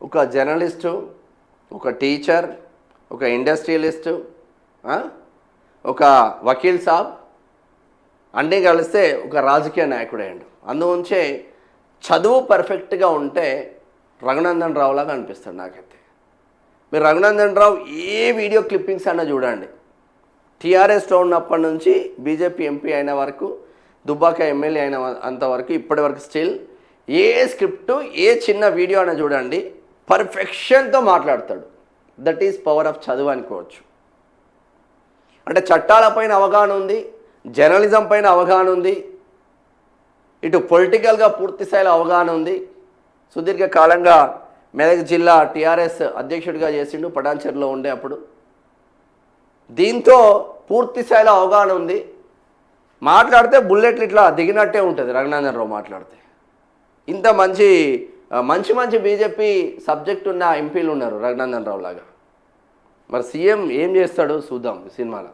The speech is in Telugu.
ఒక జర్నలిస్టు, ఒక టీచర్, ఒక ఇండస్ట్రియలిస్టు, ఒక వకీల్ సాబ్ అన్నీ కలిస్తే ఒక రాజకీయ నాయకుడు అయ్యాడు. అందుగురించే చదువు పర్ఫెక్ట్గా ఉంటే రఘునందన్ రావు లాగా అనిపిస్తాడు నాకైతే. మీరు రఘునందన్ రావు ఏ వీడియో క్లిప్పింగ్స్ అన్నా చూడండి, టీఆర్ఎస్లో ఉన్నప్పటి నుంచి బీజేపీ ఎంపీ అయిన వరకు, దుబ్బాక ఎమ్మెల్యే అయిన అంతవరకు ఇప్పటి వరకు స్టిల్ ఏ స్క్రిప్టు ఏ చిన్న వీడియో అయినా చూడండి పర్ఫెక్షన్తో మాట్లాడతాడు. దట్ ఈజ్ పవర్ ఆఫ్ చదువు అనుకోవచ్చు. అంటే చట్టాలపైన అవగాహన ఉంది, జర్నలిజం పైన అవగాహన ఉంది, ఇటు పొలిటికల్గా పూర్తి స్థాయిలో అవగాహన ఉంది. సుదీర్ఘకాలంగా మెదక్ జిల్లా టీఆర్ఎస్ అధ్యక్షుడిగా చేసిండు, పటాన్చెరులో ఉండే అప్పుడు. దీంతో పూర్తి స్థాయిలో అవగాహన ఉంది. మాట్లాడితే బుల్లెట్లు ఇట్లా దిగినట్టే ఉంటుంది రఘునందన్ రావు మాట్లాడితే. ఇంత మంచి మంచి మంచి బీజేపీ సబ్జెక్ట్ ఉన్న ఎంపీలు ఉన్నారు రఘునందన్ రావు లాగా. మరి సీఎం ఏం చేస్తాడో చూద్దాం ఈ సినిమాలో.